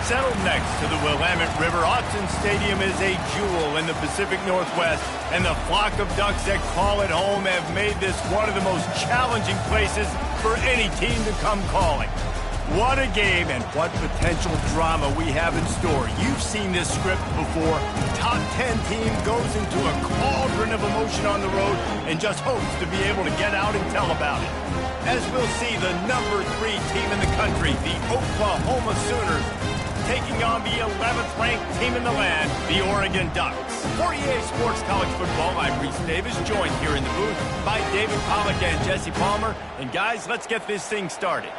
Settled next to the Willamette River, Autzen Stadium is a jewel in the Pacific Northwest, and the flock of Ducks that call it home have made this one of the most challenging places for any team to come calling. What a game and what potential drama we have in store. You've seen this script before. Top 10 team goes into a cauldron of emotion on the road and just hopes to be able to get out and tell about it. As we'll see the number 3 team in the country, the Oklahoma Sooners, taking on the 11th ranked team in the land, the Oregon Ducks. For EA Sports College Football, I'm Reese Davis, joined here in the booth by David Pollack and Jesse Palmer. And guys, let's get this thing started.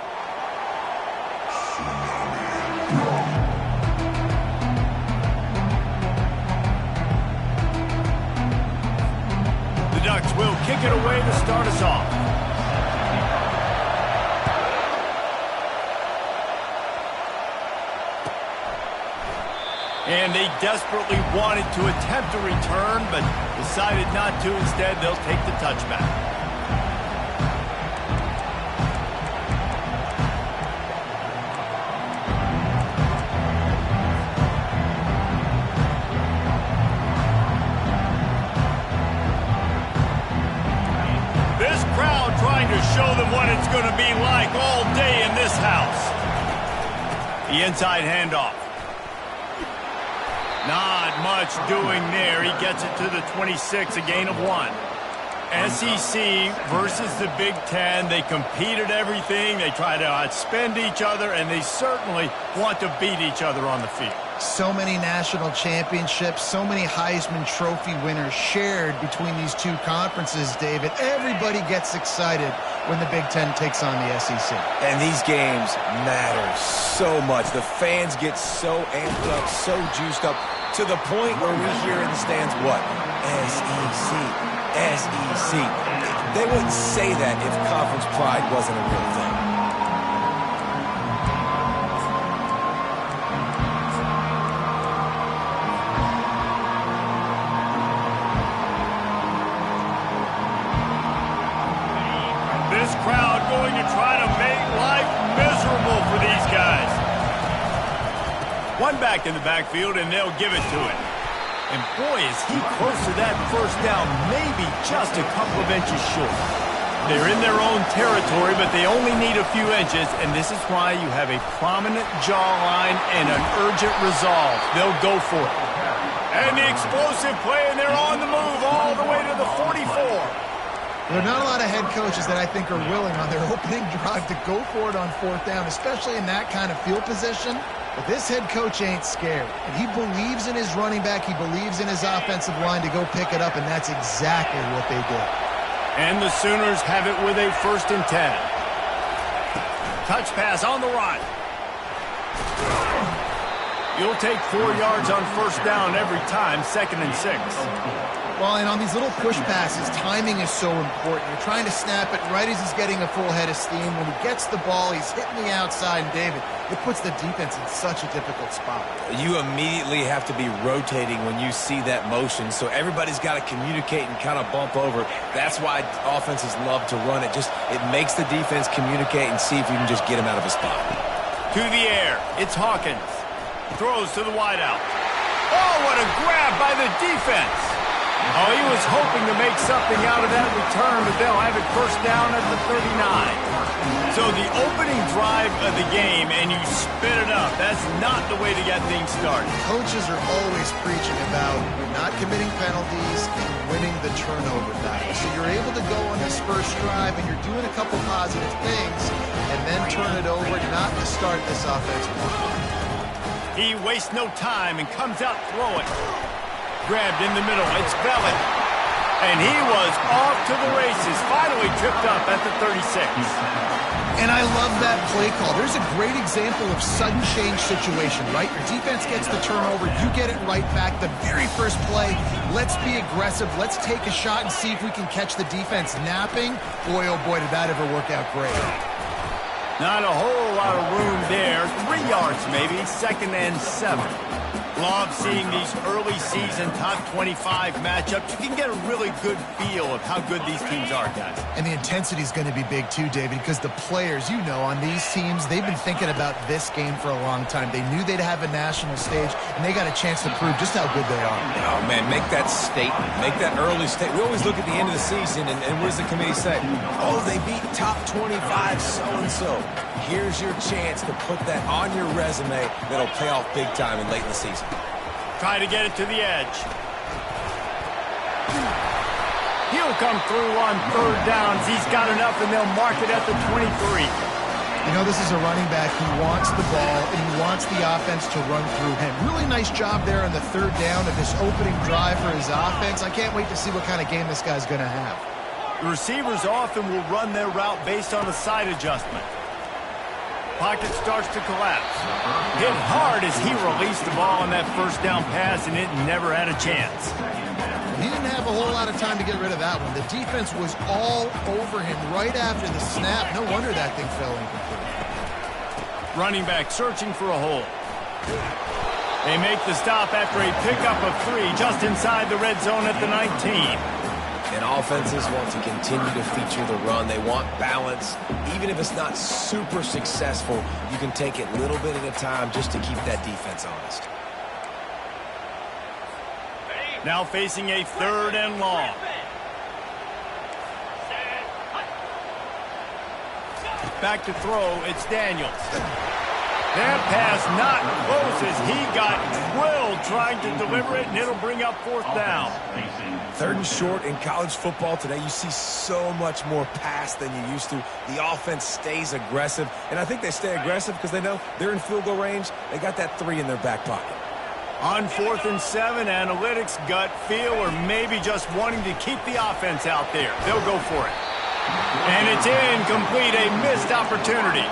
The Ducks will kick it away to start us off. And they desperately wanted to attempt a return, but decided not to. Instead, they'll take the touchback. This crowd trying to show them what it's going to be like all day in this house. The inside handoff. Not much doing there. He gets it to the 26, a gain of 1. SEC versus the Big Ten. They compete at everything. They try to outspend each other, and they certainly want to beat each other on the field. So many national championships, so many Heisman Trophy winners shared between these two conferences, David. Everybody gets excited when the Big Ten takes on the SEC. And these games matter so much. The fans get so amped up, so juiced up, to the point where we hear in the stands, what? SEC, SEC. They wouldn't say that if conference pride wasn't a real thing. This crowd going to try to make life miserable for these guys. One back in the backfield, and they'll give it to him. And boy, is he close to that first down, maybe just a couple of inches short. They're in their own territory, but they only need a few inches, and this is why you have a prominent jawline and an urgent resolve. They'll go for it. And the explosive play, and they're on the move all the way to the 44. There are not a lot of head coaches that I think are willing on their opening drive to go for it on 4th down, especially in that kind of field position. But this head coach ain't scared. And he believes in his running back. He believes in his offensive line to go pick it up, and that's exactly what they did. And the Sooners have it with a 1st and 10. Touch pass on the run. You'll take 4 yards on 1st down every time, 2nd and 6. Well, and on these little push passes, timing is so important. You're trying to snap it right as he's getting a full head of steam. When he gets the ball, he's hitting the outside, and David, it puts the defense in such a difficult spot. You immediately have to be rotating when you see that motion, so everybody's got to communicate and kind of bump over. That's why offenses love to run it. It makes the defense communicate and see if you can just get him out of a spot. To the air, it's Hawkins. Throws to the wideout. Oh, what a grab by the defense. Oh, he was hoping to make something out of that return, but they'll have it 1st down at the 39. So the opening drive of the game, and you spit it up. That's not the way to get things started. Coaches are always preaching about not committing penalties and winning the turnover battle. So you're able to go on this first drive, and you're doing a couple positive things, and then turn it over, not to start this offensive line. He wastes no time and comes out throwing. Grabbed in the middle, it's Vellet. And he was off to the races, finally tripped up at the 36. And I love that play call. There's a great example of sudden change situation, right? Your defense gets the turnover, you get it right back. The very first play, let's be aggressive, let's take a shot and see if we can catch the defense napping. Boy, oh boy, did that ever work out great. Not a whole lot of room there. 3 yards maybe, 2nd and 7. Love seeing these early season top 25 matchups. You can get a really good feel of how good these teams are, guys. And the intensity is going to be big too, David, because the players, you know, on these teams, they've been thinking about this game for a long time. They knew they'd have a national stage, and they got a chance to prove just how good they are. Oh, man, make that statement. Make that early statement. We always look at the end of the season, and what does the committee say? Oh, they beat top 25 so-and-so. Here's your chance to put that on your resume that'll pay off big time and late in the season. Try to get it to the edge. He'll come through on 3rd downs. He's got enough, and they'll mark it at the 23. You know, this is a running back who wants the ball, and he wants the offense to run through him. Really nice job there on the 3rd down of this opening drive for his offense. I can't wait to see what kind of game this guy's going to have. The receivers often will run their route based on a side adjustment. Pocket starts to collapse. Hit hard as he released the ball on that 1st down pass, and it never had a chance. He didn't have a whole lot of time to get rid of that one. The defense was all over him right after the snap. No wonder that thing fell incomplete. Running back searching for a hole. They make the stop after a pickup of 3 just inside the red zone at the 19. And offenses want to continue to feature the run. They want balance. Even if it's not super successful, you can take it a little bit at a time just to keep that defense honest. Now facing a 3rd and long. Back to throw, it's Daniels. That pass not close as he got drilled trying to deliver it, and it'll bring up 4th down. 3rd and short in college football today. You see so much more pass than you used to. The offense stays aggressive, and I think they stay aggressive because they know they're in field goal range. They got that 3 in their back pocket. On 4th and 7, analytics, gut feel, or maybe just wanting to keep the offense out there. They'll go for it. And it's incomplete, a missed opportunity.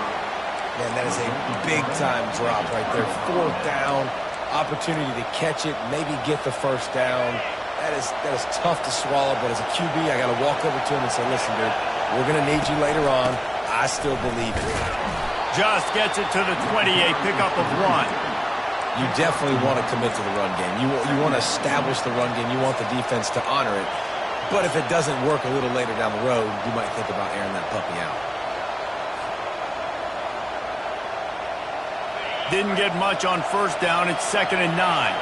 Man, that is a big-time drop right there. 4th down, opportunity to catch it, maybe get the 1st down. That is tough to swallow, but as a QB, I got to walk over to him and say, listen, dude, we're going to need you later on. I still believe in you. Just gets it to the 28, pickup of 1. You definitely want to commit to the run game. You want to establish the run game. You want the defense to honor it. But if it doesn't work a little later down the road, you might think about airing that puppy out. Didn't get much on 1st down. It's 2nd and 9.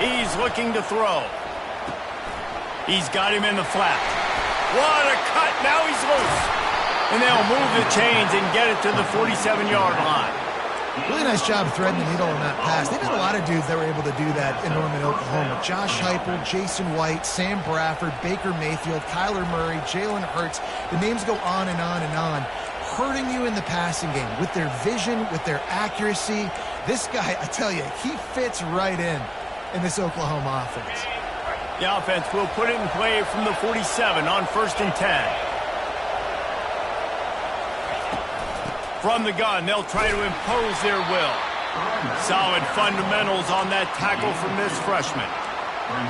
He's looking to throw. He's got him in the flat. What a cut. Now he's loose. And they'll move the chains and get it to the 47-yard line. Really nice job threading the needle on that pass. They've got a lot of dudes that were able to do that in Norman, Oklahoma. Josh Heupel, Jason White, Sam Bradford, Baker Mayfield, Kyler Murray, Jalen Hurts. The names go on and on and on. Hurting you in the passing game with their vision, with their accuracy. This guy, I tell you, he fits right in this Oklahoma offense. The offense will put it in play from the 47 on 1st and 10. From the gun, they'll try to impose their will. Solid fundamentals on that tackle from this freshman.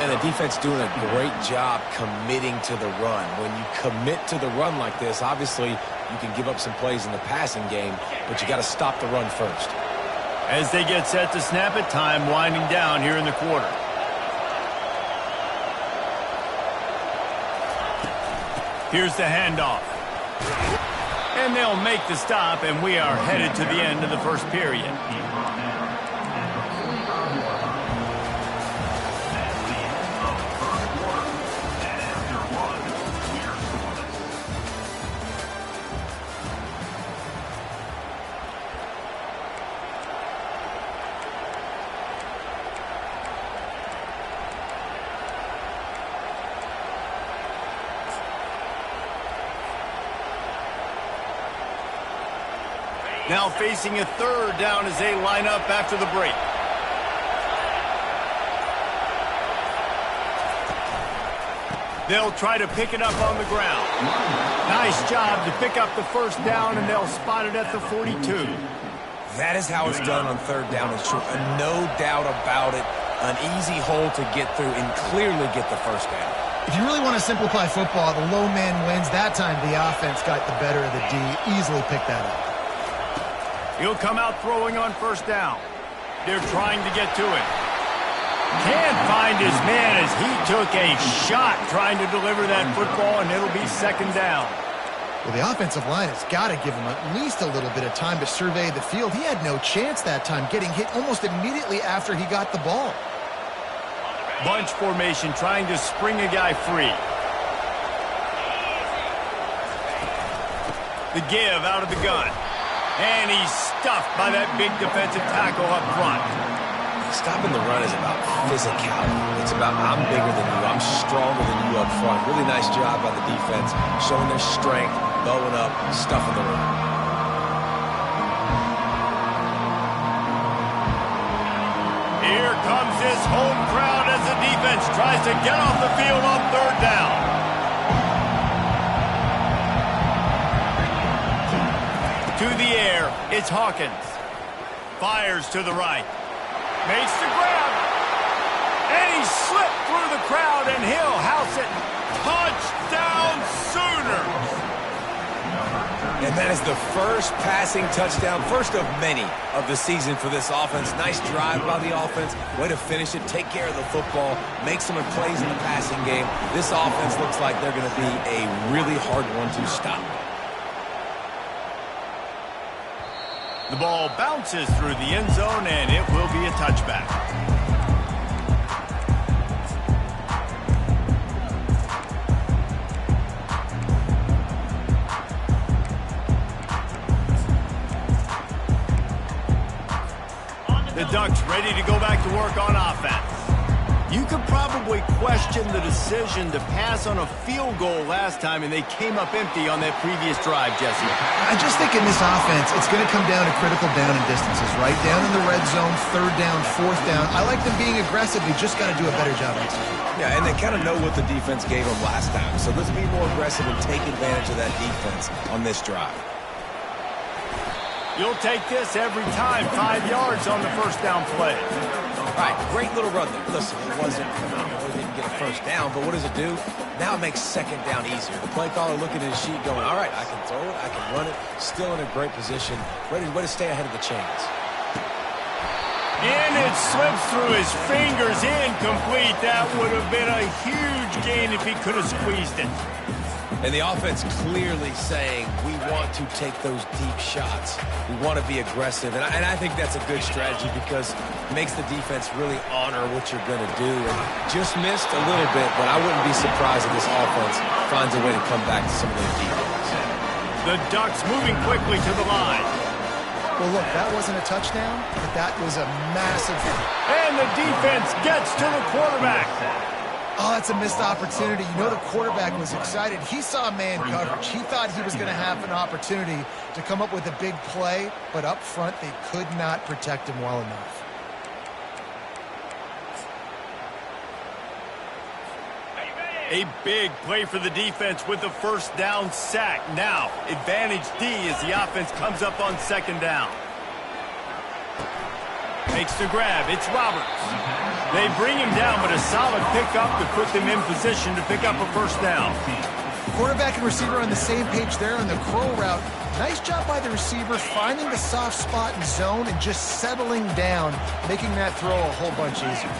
And the defense doing a great job committing to the run. When you commit to the run like this, obviously you can give up some plays in the passing game, but you got to stop the run first. As they get set to snap it, time winding down here in the quarter. Here's the handoff. And they'll make the stop, and we are headed to the end of the 1st period. Now facing a 3rd down as they line up after the break. They'll try to pick it up on the ground. Nice job to pick up the 1st down, and they'll spot it at the 42. That is how it's done on 3rd down and short. No doubt about it. An easy hole to get through and clearly get the 1st down. If you really want to simplify football, the low man wins. That time, the offense got the better of the D. Easily picked that up. He'll come out throwing on first down. They're trying to get to it. Can't find his man as he took a shot trying to deliver that football, and it'll be second down. Well, the offensive line has got to give him at least a little bit of time to survey the field. He had no chance that time, getting hit almost immediately after he got the ball. Bunch formation trying to spring a guy free. The give out of the gun. And he's stuffed by that big defensive tackle up front. Stopping the run is about physicality. It's about I'm bigger than you, I'm stronger than you up front. Really nice job by the defense, showing their strength, bowing up, stuffing the run. Here comes his home crowd as the defense tries to get off the field on third down. To the air, it's Hawkins. Fires to the right. Makes the grab. And he slipped through the crowd, and he'll house it. Touchdown Sooners! And that is the first passing touchdown, first of many of the season for this offense. Nice drive by the offense. Way to finish it, take care of the football, make some plays in the passing game. This offense looks like they're going to be a really hard one to stop. The ball bounces through the end zone, and it will be a touchback. The Ducks ready to go back to work on offense. You could probably question the decision to pass on a field goal last time, and they came up empty on that previous drive, Jesse. I just think in this offense, it's going to come down to critical down and distances, right? Down in the red zone, third down, fourth down. I like them being aggressive. They just got to do a better job executing. Yeah, and they kind of know what the defense gave them last time. So let's be more aggressive and take advantage of that defense on this drive. You'll take this every time. 5 yards on the first down play. All right, great little run there. Listen, it wasn't phenomenal. It didn't get a first down, but what does it do? Now it makes second down easier. The play caller looking at his sheet going, all right, I can throw it, I can run it, still in a great position, ready to stay ahead of the chains. And it slips through his fingers, incomplete. That would have been a huge gain if he could have squeezed it. And the offense clearly saying, we want to take those deep shots. We want to be aggressive. And I think that's a good strategy because it makes the defense really honor what you're going to do. And just missed a little bit, but I wouldn't be surprised if this offense finds a way to come back to some of those defenses. The Ducks moving quickly to the line. Well, look, that wasn't a touchdown, but that was a massive... And the defense gets to the quarterback. Oh, that's a missed opportunity. You know the quarterback was excited. He saw man coverage. He thought he was going to have an opportunity to come up with a big play, but up front they could not protect him well enough. A big play for the defense with the first down sack. Now, advantage D as the offense comes up on second down. Makes the grab. It's Roberts. They bring him down, but a solid pickup to put them in position to pick up a first down. Quarterback and receiver on the same page there on the curl route. Nice job by the receiver finding the soft spot in zone and just settling down, making that throw a whole bunch easier.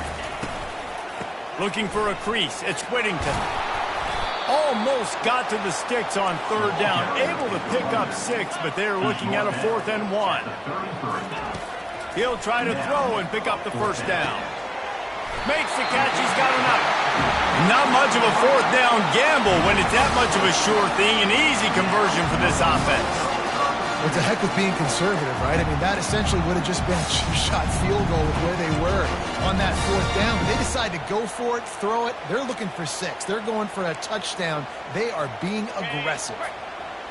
Looking for a crease. It's Whittington. Almost got to the sticks on third down. Able to pick up 6, but they're looking at a 4th and 1. He'll try to throw and pick up the first down. Makes the catch. He's got enough. Not much of a 4th down gamble when it's that much of a sure thing. An easy conversion for this offense. Well, it's a heck with being conservative, right? I mean, that essentially would have just been a two-shot field goal with where they were on that 4th down. But they decide to go for it, throw it. They're looking for 6. They're going for a touchdown. They are being aggressive.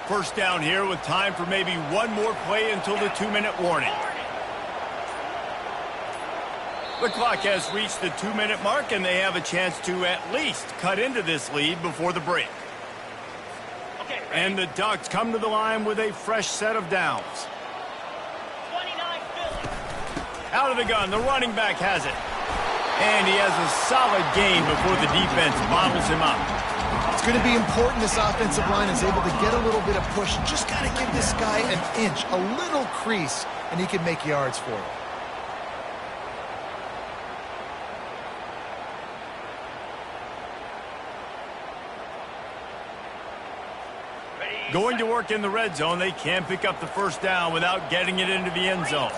First down here with time for maybe one more play until the 2-minute warning. The clock has reached the 2-minute mark, and they have a chance to at least cut into this lead before the break. And the Ducks come to the line with a fresh set of downs. Out of the gun, the running back has it. And he has a solid gain before the defense bottles him up. It's going to be important this offensive line is able to get a little bit of push. Just got to give this guy an inch, a little crease, and he can make yards for it. Going to work in the red zone, they can't pick up the first down without getting it into the end zone.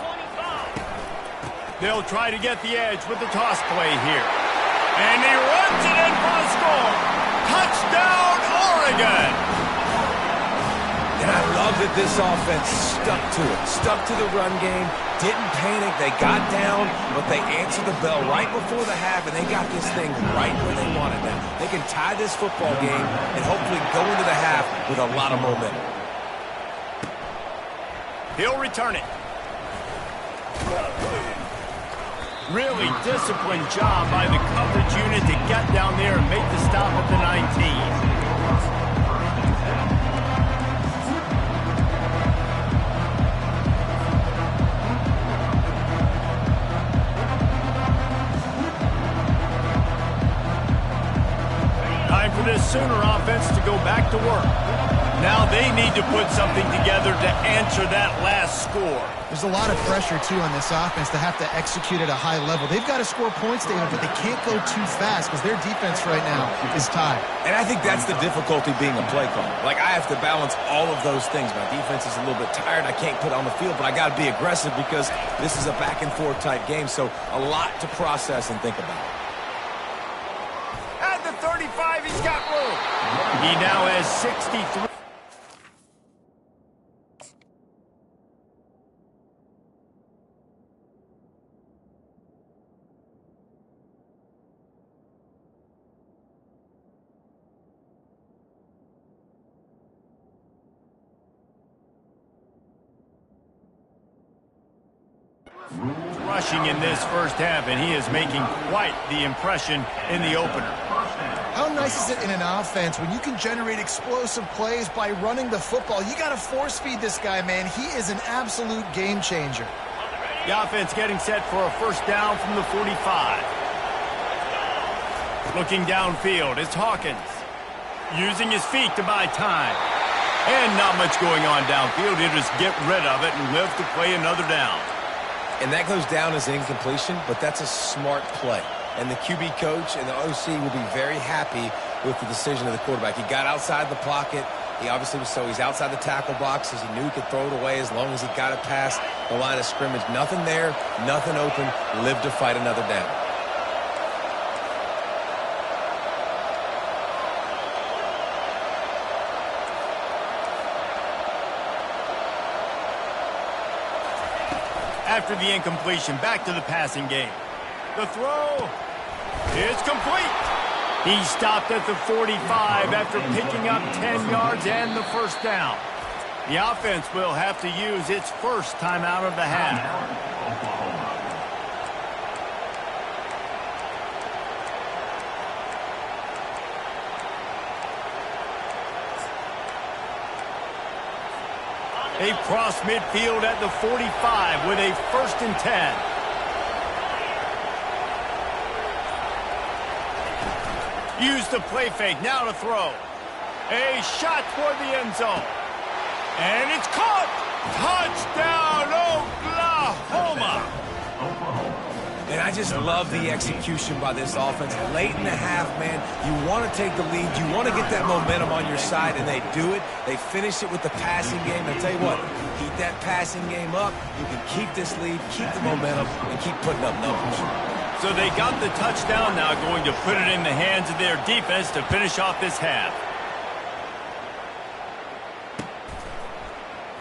They'll try to get the edge with the toss play here. And he runs it in for a score. Touchdown, Oregon! And I love that this offense stuck to it. Stuck to the run game. Didn't panic. They got down, but they answered the bell right before the half, and they got this thing right where they wanted them. They can tie this football game and hopefully go into the half with a lot of momentum. He'll return it. Really disciplined job by the coverage unit to get down there and make the stop at the 19. Time for this Sooner offense to go back to work. Now they need to put something together to answer that last score. There's a lot of pressure, too, on this offense to have to execute at a high level. They've got to score points, David, but they can't go too fast because their defense right now is tied. And I think that's the difficulty being a play caller. Like, I have to balance all of those things. My defense is a little bit tired. I can't put it on the field, but I got to be aggressive because this is a back-and-forth type game, so a lot to process and think about. At the 35, he's got room. He now has 63. Rushing in this first half, and he is making quite the impression in the opener. How nice is it in an offense when you can generate explosive plays by running the football? You got to force feed this guy, man. He is an absolute game changer. The offense getting set for a first down from the 45. Looking downfield, it's Hawkins. Using his feet to buy time. And not much going on downfield. He'll just get rid of it and live to play another down. And that goes down as incompletion, but that's a smart play. And the QB coach and the OC will be very happy with the decision of the quarterback. He got outside the pocket. He obviously was he's outside the tackle box as he knew he could throw it away as long as he got it past the line of scrimmage. Nothing there, nothing open. Live to fight another down. After the incompletion, back to the passing game. The throw is complete. He stopped at the 45 after picking up 10 yards and the first down. The offense will have to use its first timeout of the half. They cross midfield at the 45 with a 1st and 10. Use the play fake, now to throw. A shot toward the end zone. And it's caught! Touchdown, Oklahoma! And I just love the execution by this offense. Late in the half, man, you want to take the lead. You want to get that momentum on your side, and they do it. They finish it with the passing game. I'll tell you what, keep that passing game up. You can keep this lead, keep the momentum, and keep putting up numbers. So they got the touchdown now, going to put it in the hands of their defense to finish off this half.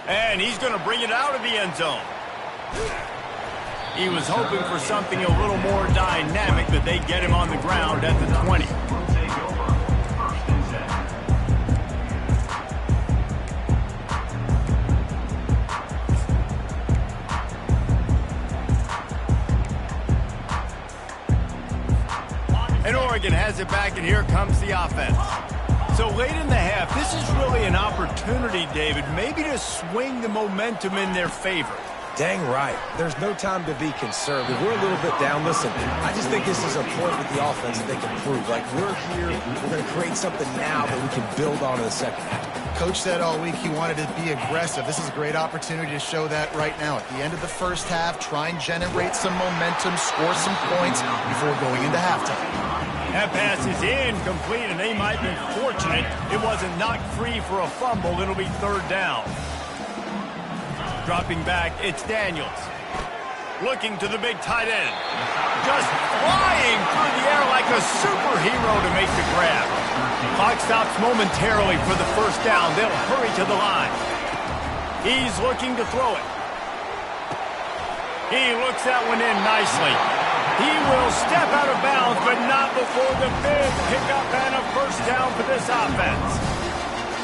And he's going to bring it out of the end zone. He was hoping for something a little more dynamic, but they get him on the ground at the 20. And Oregon has it back, and here comes the offense. So late in the half, this is really an opportunity, David, maybe to swing the momentum in their favor. Dang right. There's no time to be conservative. We're a little bit down. Listen, I just think this is a point with the offense that they can prove. Like, we're here, we're going to create something now that we can build on in the second half. Coach said all week he wanted to be aggressive. This is a great opportunity to show that right now. At the end of the first half, try and generate some momentum, score some points before going into halftime. That pass is incomplete, and they might be fortunate it wasn't knocked free for a fumble. It'll be third down. Dropping back, it's Daniels. Looking to the big tight end. Just flying through the air like a superhero to make the grab. Clock stops momentarily for the first down. They'll hurry to the line. He's looking to throw it. He looks that one in nicely. He will step out of bounds, but not before the big pickup and a first down for this offense.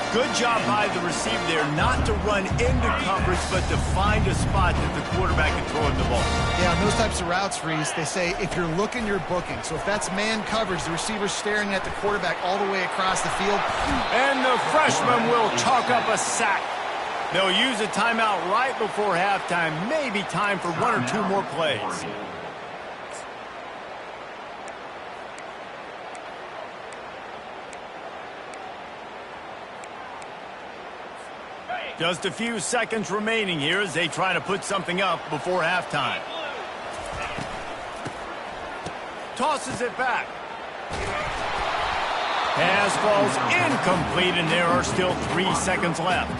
Good job by the receiver there not to run into coverage, but to find a spot that the quarterback can throw the ball. Yeah, on those types of routes, Reese, they say if you're looking, you're booking. So if that's man coverage, the receiver's staring at the quarterback all the way across the field. And the freshman will chalk up a sack. They'll use a timeout right before halftime. Maybe time for one or two more plays. Just a few seconds remaining here as they try to put something up before halftime. Tosses it back. Pass falls incomplete, and there are still 3 seconds left.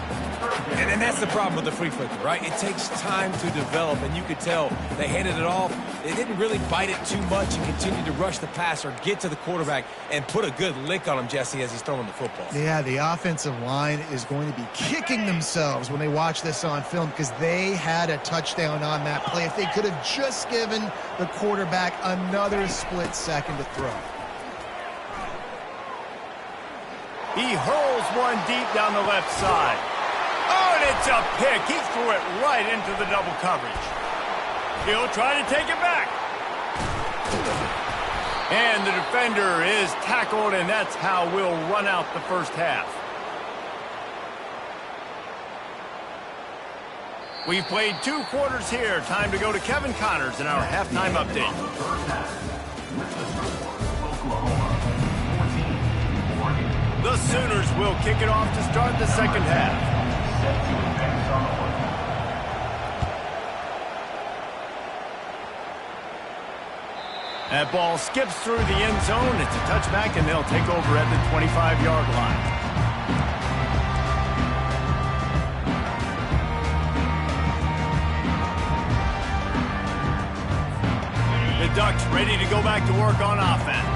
And that's the problem with the free flicker, right? It takes time to develop, and you could tell they handed it off. They didn't really bite it too much and continue to rush the pass or get to the quarterback and put a good lick on him, Jesse, as he's throwing the football. Yeah, the offensive line is going to be kicking themselves when they watch this on film because they had a touchdown on that play. If they could have just given the quarterback another split second to throw. He hurls one deep down the left side. Oh, and it's a pick. He threw it right into the double coverage. He'll try to take it back. And the defender is tackled, and that's how we'll run out the first half. We've played 2 quarters here. Time to go to Kevin Connors in our halftime update. The Sooners will kick it off to start the second half. That ball skips through the end zone. It's a touchback, and they'll take over at the 25-yard line. The Ducks ready to go back to work on offense.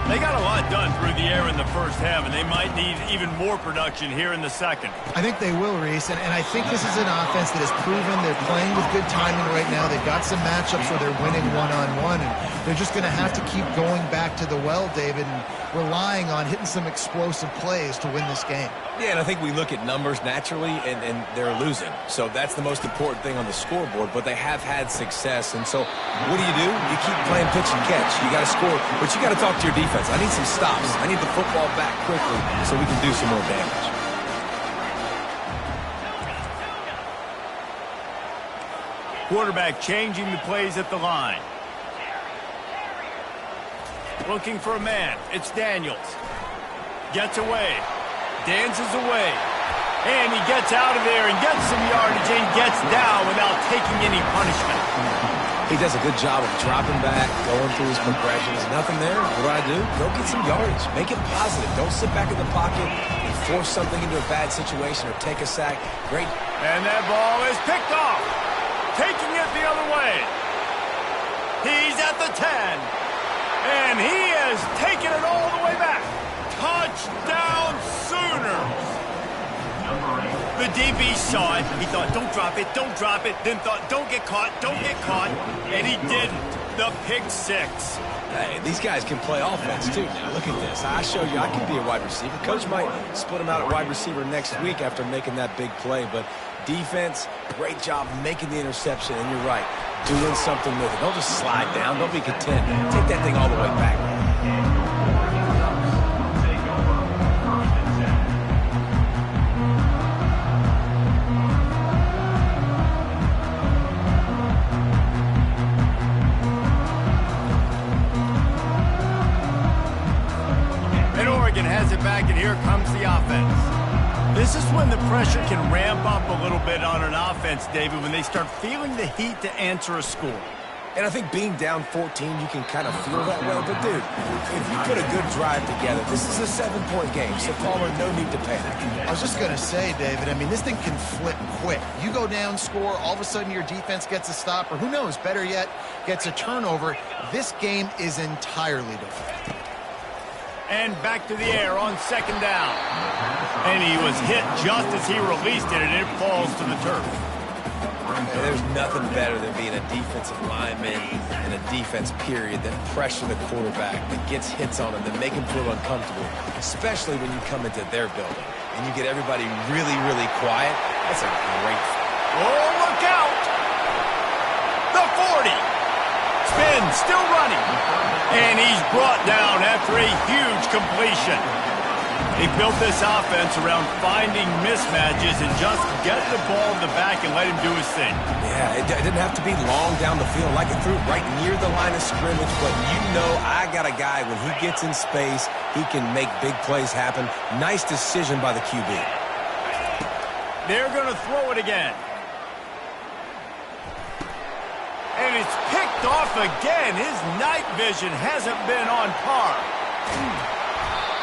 They got a lot done through the air in the first half, and they might need even more production here in the second. I think they will, Reese, and I think this is an offense that has proven they're playing with good timing right now. They've got some matchups where they're winning one-on-one, and they're just going to have to keep going back to the well, David, and relying on hitting some explosive plays to win this game. Yeah, and I think we look at numbers naturally, and they're losing. So that's the most important thing on the scoreboard, but they have had success. And so what do? You keep playing pitch and catch. You got to score, but you got to talk to your defense. I need some stops. I need the football back quickly so we can do some more damage. Quarterback changing the plays at the line. Looking for a man. It's Daniels. Gets away. Dances away. And he gets out of there and gets some yardage and gets down without taking any punishment. He does a good job of dropping back, going through his progressions. Nothing there. What do? Go get some yardage. Make it positive. Don't sit back in the pocket and force something into a bad situation or take a sack. Great. And that ball is picked off. Taking it the other way. He's at the 10. And he has taken it all the way back. Touchdown Sooners. The DB saw it. He thought, don't drop it, don't drop it. Then thought, don't get caught, don't get caught. And he didn't. The pick 6. Hey, these guys can play offense, too. Now, look at this. I showed you I can be a wide receiver. Coach might split him out at wide receiver next week after making that big play. But defense, great job making the interception. And you're right, doing something with it. Don't just slide down. Don't be content. Take that thing all the way back. here comes the offense. This is when the pressure can ramp up a little bit on an offense, David, when they start feeling the heat to answer a score. And I think being down 14, you can kind of feel that way. But, dude, if you put a good drive together, this is a 7-point game. So, Palmer, no need to panic. I was just going to say, David, I mean, this thing can flip quick. You go down, score, all of a sudden your defense gets a stop, or who knows, better yet, gets a turnover. This game is entirely different. And back to the air on second down. And he was hit just as he released it, and it falls to the turf. There's nothing better than being a defensive lineman in a defense period that pressure the quarterback, that gets hits on him, that make him feel uncomfortable, especially when you come into their building and you get everybody really, really quiet. That's a great thing. Oh, look out! The 40. Spin, still running. And he's brought down after a huge completion. They built this offense around finding mismatches and just get the ball in the back and let him do his thing. Yeah, it didn't have to be long down the field. Like it threw right near the line of scrimmage, but you know I got a guy, when he gets in space, he can make big plays happen. Nice decision by the QB. They're going to throw it again. And it's picked off again. His night vision hasn't been on par.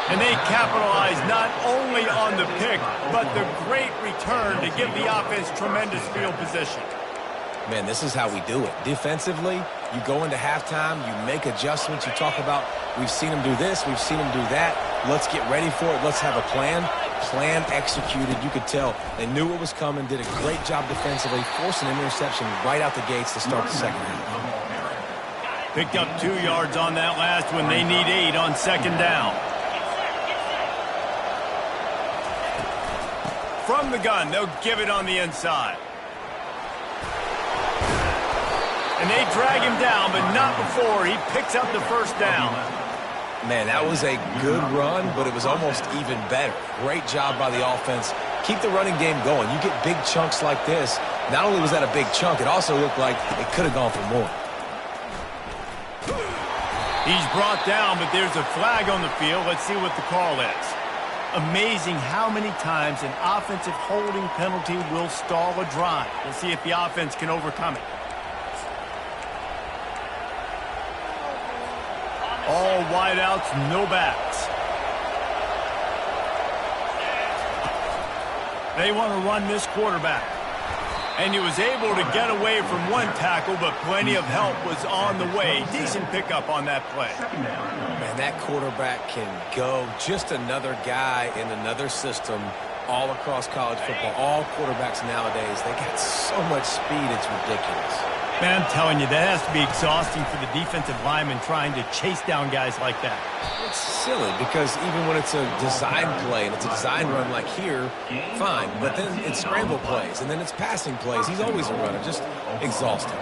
And they capitalize not only on the pick, but the great return to give the offense tremendous field position. Man, this is how we do it. Defensively, you go into halftime, you make adjustments. You talk about, we've seen them do this, we've seen them do that. Let's get ready for it. Let's have a plan. Plan executed. You could tell they knew what was coming, did a great job defensively, forcing an interception right out the gates to start the second half. Picked up 2 yards on that last one. They need 8 on second down. From the gun, they'll give it on the inside. And they drag him down, but not before he picks up the first down. Man, that was a good run, but it was almost even better. Great job by the offense. Keep the running game going. You get big chunks like this. Not only was that a big chunk, it also looked like it could have gone for more. He's brought down, but there's a flag on the field. Let's see what the call is. Amazing how many times an offensive holding penalty will stall a drive. We'll see if the offense can overcome it. All wideouts, no backs. They want to run this quarterback. And he was able to get away from one tackle, but plenty of help was on the way. Decent pickup on that play. Man, that quarterback can go. Just another guy in another system all across college football. All quarterbacks nowadays, they got so much speed, it's ridiculous. Man, I'm telling you, that has to be exhausting for the defensive lineman trying to chase down guys like that. It's silly because even when it's a design play and it's a design run like here, fine. But then it's scramble plays and then it's passing plays. He's always a runner, just exhausting.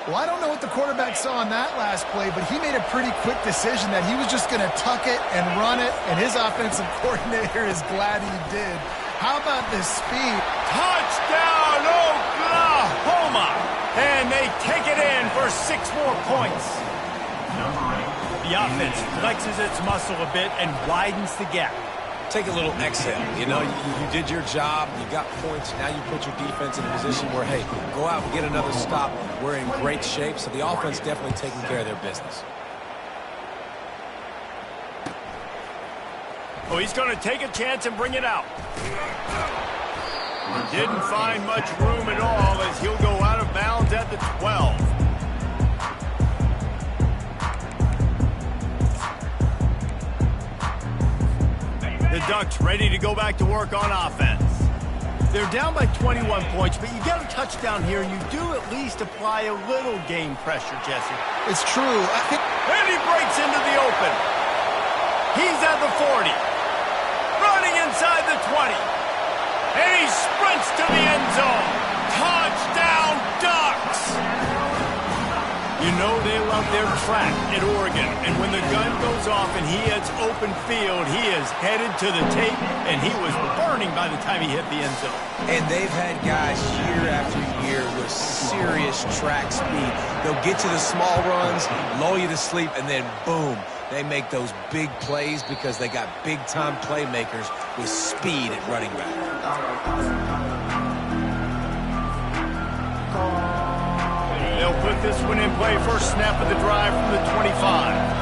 Well, I don't know what the quarterback saw on that last play, but he made a pretty quick decision that he was just going to tuck it and run it, and his offensive coordinator is glad he did. How about this speed? Touchdown, Oklahoma! And they take it in for 6 more points. The offense flexes its muscle a bit and widens the gap. Take a little exhale. You know, you did your job. You got points. Now you put your defense in a position where, hey, go out and get another stop. We're in great shape. So the offense definitely taking care of their business. Oh, he's going to take a chance and bring it out. Didn't find much room at all as he'll go out of bounds at the 12. The Ducks ready to go back to work on offense. They're down by 21 points, but you get a touchdown here, and you do at least apply a little game pressure, Jesse. It's true. And he breaks into the open. He's at the 40. Running inside the 20. And he sprints to the end zone. Touchdown, Ducks! You know they love their track at Oregon. And when the gun goes off and he hits open field, he is headed to the tape, and he was burning by the time he hit the end zone. And they've had guys year after year with serious track speed. They'll get you the small runs, lull you to sleep, and then boom, They make those big plays because they got big-time playmakers with speed at running back. They'll put this one in play. First snap of the drive from the 25.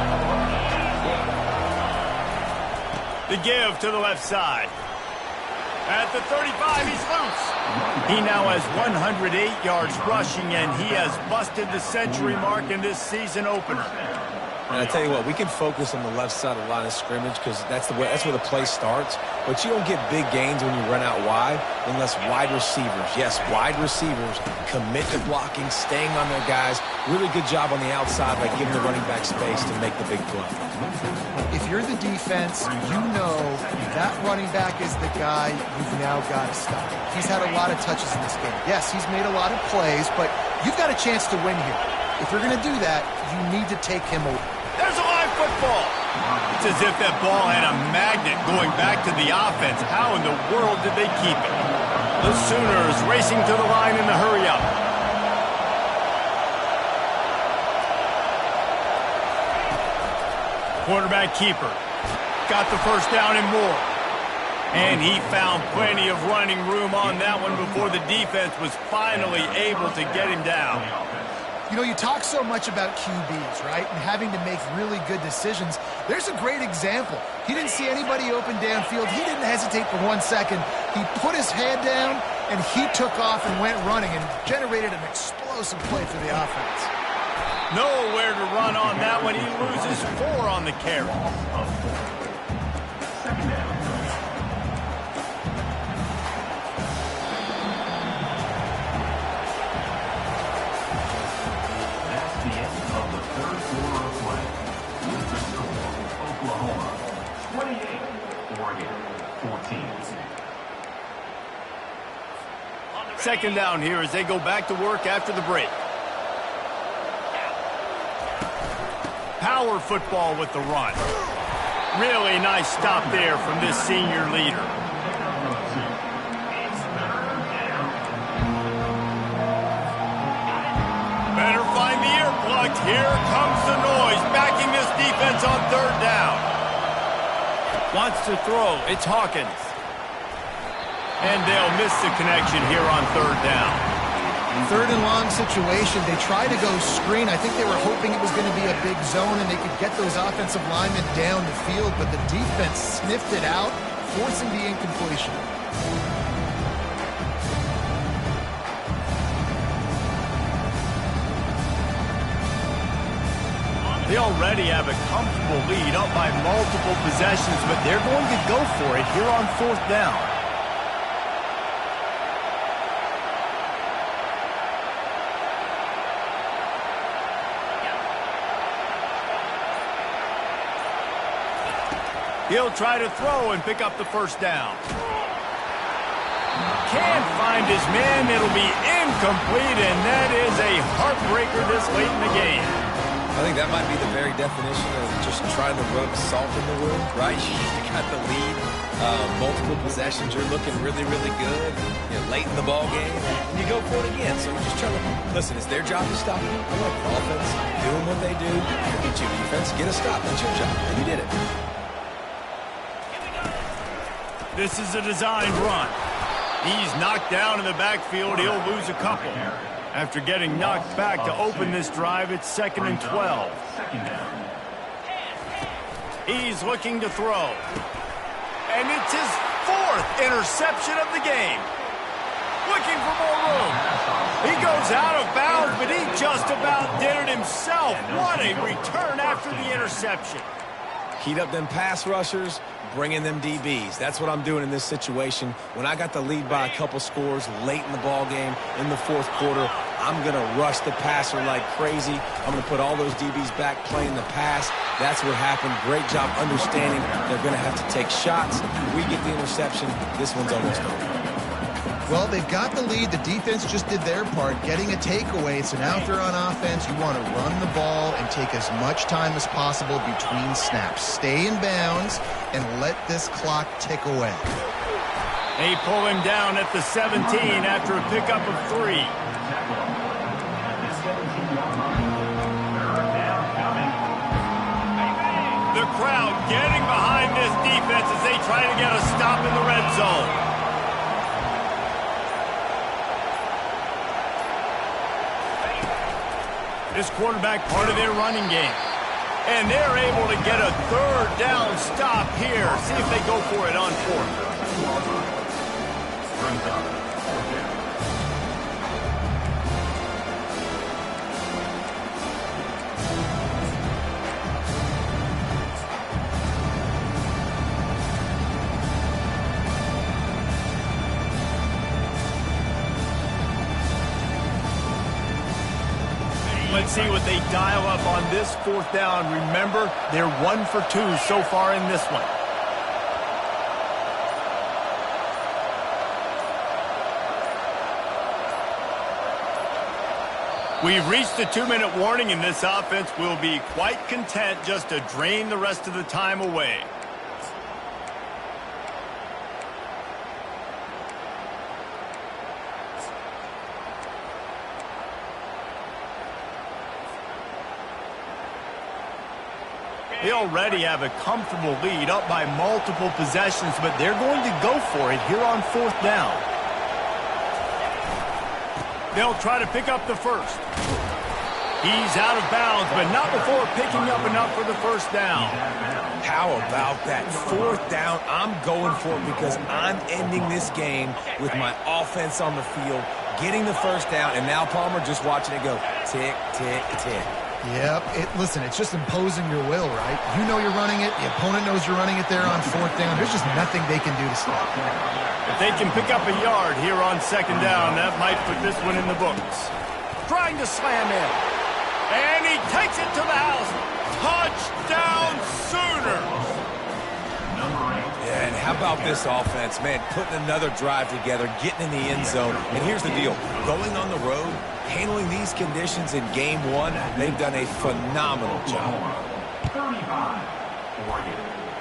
The give to the left side. At the 35, he's loose. He now has 108 yards rushing, and he has busted the century mark in this season opener. And I tell you what, we can focus on the left side of the line of scrimmage because that's where the play starts. But you don't get big gains when you run out wide unless wide receivers, yes, wide receivers, commit to blocking, staying on their guys. Really good job on the outside by giving the running back space to make the big play. If you're the defense, you know that running back is the guy you've now got to stop. He's had a lot of touches in this game. Yes, he's made a lot of plays, but you've got a chance to win here. If you're going to do that, you need to take him away. There's a live football. It's as if that ball had a magnet going back to the offense. How in the world did they keep it? The Sooners racing to the line in the hurry-up. Quarterback keeper. Got the first down and more. And he found plenty of running room on that one before the defense was finally able to get him down. You know, you talk so much about QBs, right, and having to make really good decisions. There's a great example. He didn't see anybody open downfield. He didn't hesitate for 1 second. He put his head down, and he took off and went running and generated an explosive play for the offense. Nowhere to run on that one. He loses 4 on the carry. Second down here as they go back to work after the break. Power football with the run. Really nice stop there from this senior leader. Better find the earplugs. Here comes the noise, backing this defense on third down. Wants to throw. It's Hawkins. And they'll miss the connection here on third down. Third and long situation. They tried to go screen. I think they were hoping it was going to be a big zone and they could get those offensive linemen down the field, but the defense sniffed it out, forcing the incompletion. They already have a comfortable lead up by multiple possessions, but they're going to go for it here on fourth down. He'll try to throw and pick up the first down. Can't find his man. It'll be incomplete, and that is a heartbreaker this late in the game. I think that might be the very definition of just trying to rub salt in the wound, right? You got the lead, multiple possessions. You're looking really, really good, late in the ball game, and you go for it again. So you're just trying to, listen, it's their job to stop you. I like the offense doing what they do. Get you defense, get a stop. That's your job, and you did it. This is a designed run. He's knocked down in the backfield. He'll lose a couple. After getting knocked back to open this drive, it's 2nd and 12. He's looking to throw. And it's his 4th interception of the game. Looking for more room. He goes out of bounds, but he just about did it himself. What a return after the interception. Heat up them pass rushers, bring in them DBs. That's what I'm doing in this situation. When I got the lead by a couple scores late in the ball game, in the fourth quarter, I'm going to rush the passer like crazy. I'm going to put all those DBs back playing the pass. That's what happened. Great job understanding they're going to have to take shots. We get the interception. This one's almost over. Well, they've got the lead. The defense just did their part, getting a takeaway. So now if they're on offense, you want to run the ball and take as much time as possible between snaps. Stay in bounds and let this clock tick away. They pull him down at the 17 after a pickup of 3. crowd getting behind this defense as they try to get a stop in the red zone. This quarterback part of their running game. And they're able to get a third down stop here. See if they go for it on fourth. Let's see what they dial up on this fourth down. Remember, they're 1 for 2 so far in this one. We've reached the 2-minute warning, and this offense will be quite content just to drain the rest of the time away. They already have a comfortable lead, up by multiple possessions, but they're going to go for it here on fourth down. They'll try to pick up the first. He's out of bounds, but not before picking up enough for the first down. How about that? Fourth down, I'm going for it because I'm ending this game with my offense on the field, getting the first down, and now Palmer just watching it go tick, tick, tick. Yep. Listen, it's just imposing your will, right? You know you're running it. The opponent knows you're running it there on fourth down. There's just nothing they can do to stop it. If they can pick up a yard here on second down, that might put this one in the books. Trying to slam in. And he takes it to the house. Touchdown Sooners! Yeah, and how about this offense, man, putting another drive together, getting in the end zone. And here's the deal. Going on the road, handling these conditions in game one, they've done a phenomenal job. 35, Oregon,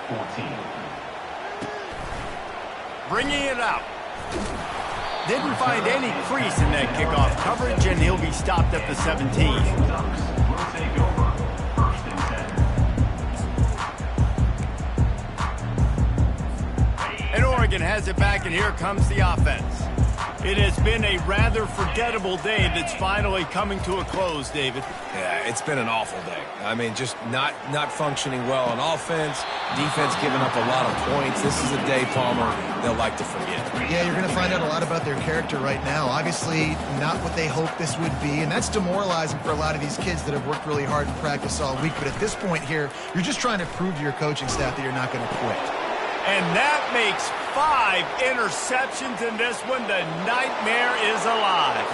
14. Bringing it out. Didn't find any crease in that kickoff coverage, and he'll be stopped at the 17. Ducks will take over, 1st and 10. And Oregon has it back, and here comes the offense. It has been a rather forgettable day that's finally coming to a close, David. Yeah, it's been an awful day. I mean, just not functioning well on offense, defense giving up a lot of points. This is a day, Palmer, they'll like to forget. Yeah, you're going to find out a lot about their character right now. Obviously, not what they hoped this would be, and that's demoralizing for a lot of these kids that have worked really hard in practice all week. But at this point here, you're just trying to prove to your coaching staff that you're not going to quit. And that makes 5 interceptions in this one. The nightmare is alive.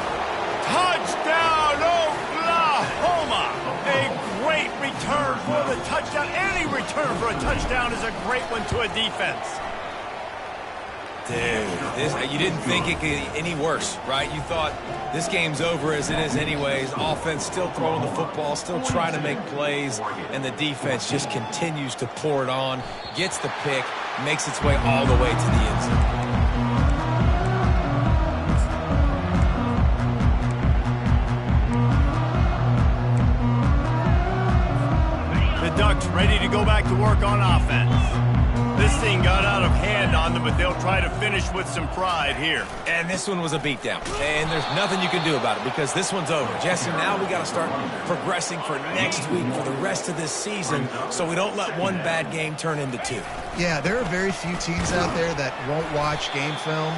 Touchdown, Oklahoma! A great return for the touchdown. Any return for a touchdown is a great one to a defense. Dude, you didn't think it could get any worse, right? You thought this game's over as it is anyways. Offense still throwing the football, still trying to make plays, and the defense just continues to pour it on, gets the pick, makes its way all the way to the end zone. The Ducks ready to go back to work on offense. This thing got out of hand on them, but they'll try to finish with some pride here. And this one was a beatdown. And there's nothing you can do about it because this one's over. Jesse, now we got to start progressing for next week, for the rest of this season, so we don't let one bad game turn into 2. Yeah, there are very few teams out there that won't watch game film,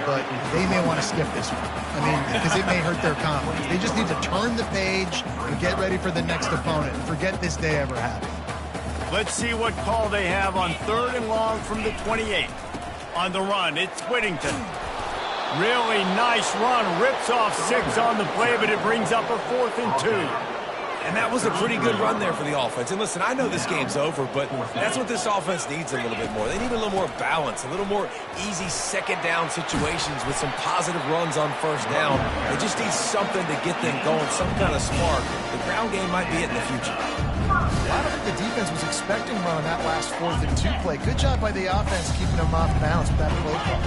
but they may want to skip this one. I mean, because it may hurt their confidence. They just need to turn the page and get ready for the next opponent. Forget this day ever happened. Let's see what call they have on 3rd and long from the 28. On the run, it's Whittington. Really nice run. Rips off 6 on the play, but it brings up a 4th and 2. And that was a pretty good run there for the offense. And listen, I know this game's over, but that's what this offense needs a little bit more. They need a little more balance, a little more easy second down situations with some positive runs on first down. They just need something to get them going, some kind of spark. The ground game might be it in the future. I don't think the defense was expecting one on that last 4th and 2 play. Good job by the offense keeping them off balance with that play call.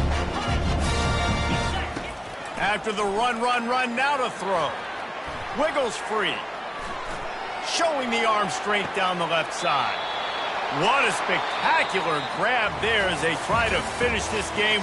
After the run, now to throw. Wiggles free. Showing the arm strength down the left side. What a spectacular grab there as they try to finish this game.